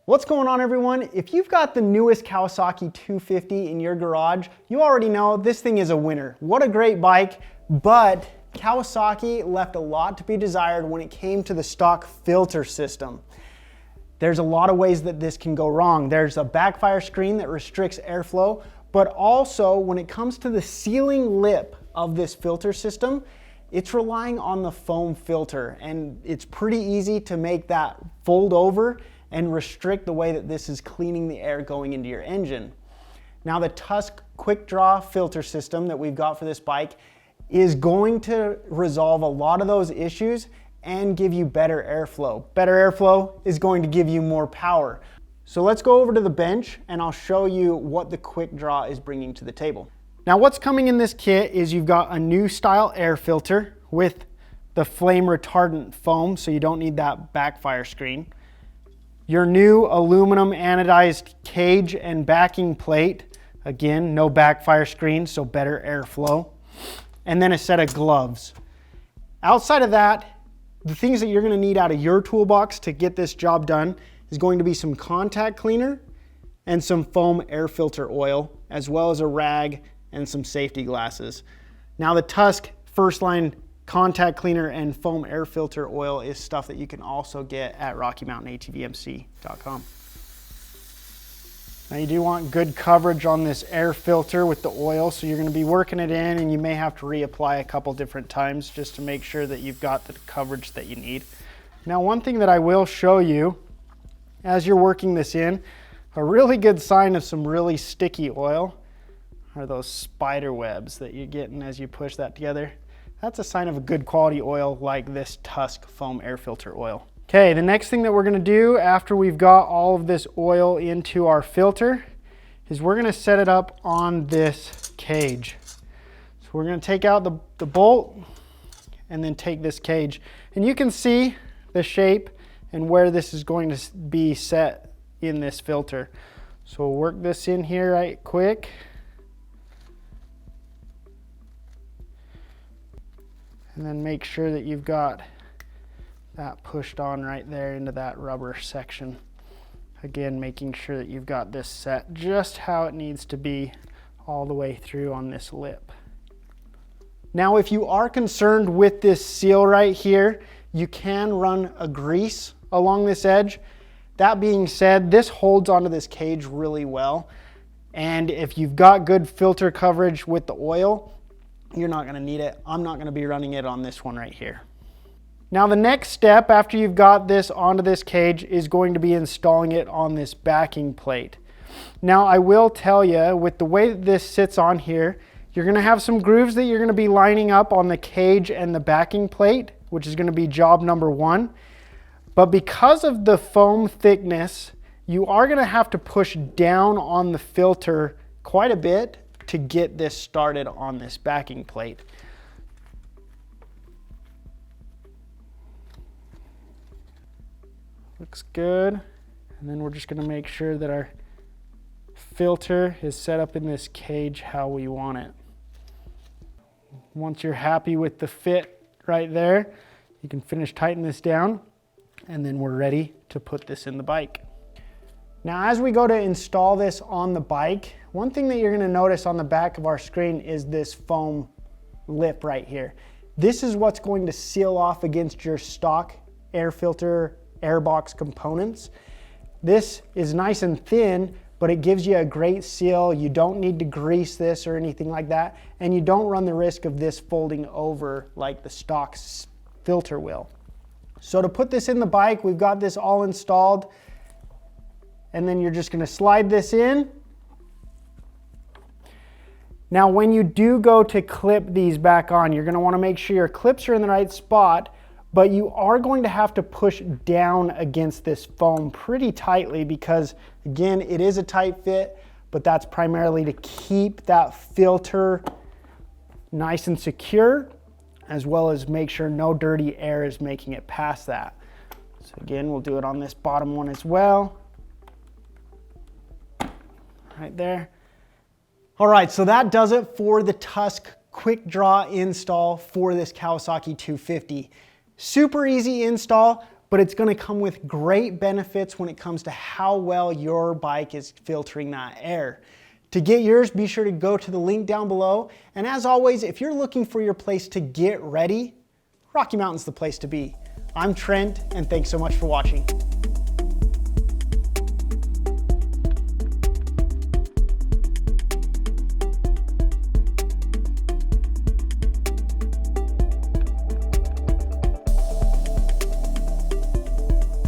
What's going on, everyone? If you've got the newest Kawasaki 250 in your garage, you already know this thing is a winner. What a great bike, but Kawasaki left a lot to be desired when it came to the stock filter system. There's a lot of ways that this can go wrong. There's a backfire screen that restricts airflow, but also when it comes to the sealing lip of this filter system, it's relying on the foam filter, and it's pretty easy to make that fold over and restrict the way that this is cleaning the air going into your engine. Now, the Tusk quick draw filter system that we've got for this bike is going to resolve a lot of those issues and give you better airflow. Better airflow is going to give you more power. So let's go over to the bench and I'll show you what the quick draw is bringing to the table. Now, what's coming in this kit is you've got a new style air filter with the flame retardant foam, so you don't need that backfire screen. Your new aluminum anodized cage and backing plate. Again, no backfire screen, so better airflow. And then a set of gloves. Outside of that, the things that you're gonna need out of your toolbox to get this job done is going to be some contact cleaner and some foam air filter oil, as well as a rag and some safety glasses. Now, the Tusk first line contact cleaner and foam air filter oil is stuff that you can also get at RockyMountainATVMC.com. Now, you do want good coverage on this air filter with the oil, so you're going to be working it in, and you may have to reapply a couple different times just to make sure that you've got the coverage that you need. Now, one thing that I will show you as you're working this in, a really good sign of some really sticky oil are those spider webs that you're getting as you push that together. That's a sign of a good quality oil like this Tusk foam air filter oil. Okay, the next thing that we're gonna do after we've got all of this oil into our filter is we're gonna set it up on this cage. So we're gonna take out the bolt and then take this cage. And you can see the shape and where this is going to be set in this filter. So we'll work this in here right quick. And then make sure that you've got that pushed on right there into that rubber section. Again, making sure that you've got this set just how it needs to be all the way through on this lip. Now, if you are concerned with this seal right here, you can run a grease along this edge. That being said, this holds onto this cage really well. And if you've got good filter coverage with the oil, you're not gonna need it. I'm not gonna be running it on this one right here. Now, the next step after you've got this onto this cage is going to be installing it on this backing plate. Now, I will tell you, with the way that this sits on here, you're gonna have some grooves that you're gonna be lining up on the cage and the backing plate, which is gonna be job number one. But because of the foam thickness, you are gonna have to push down on the filter quite a bit to get this started on this backing plate. Looks good. And then we're just gonna make sure that our filter is set up in this cage how we want it. Once you're happy with the fit right there, you can finish tightening this down, and then we're ready to put this in the bike. Now, as we go to install this on the bike, one thing that you're gonna notice on the back of our screen is this foam lip right here. This is what's going to seal off against your stock air filter airbox components. This is nice and thin, but it gives you a great seal. You don't need to grease this or anything like that, and you don't run the risk of this folding over like the stock filter will. So to put this in the bike, we've got this all installed, and then you're just gonna slide this in. Now, when you do go to clip these back on, you're gonna wanna make sure your clips are in the right spot, but you are going to have to push down against this foam pretty tightly because, again, it is a tight fit, but that's primarily to keep that filter nice and secure, as well as make sure no dirty air is making it past that. So again, we'll do it on this bottom one as well. Right there. All right, so that does it for the Tusk quick draw install for this Kawasaki 250. Super easy install, but it's gonna come with great benefits when it comes to how well your bike is filtering that air. To get yours, be sure to go to the link down below. And as always, if you're looking for your place to get ready, Rocky Mountain's the place to be. I'm Trent, and thanks so much for watching.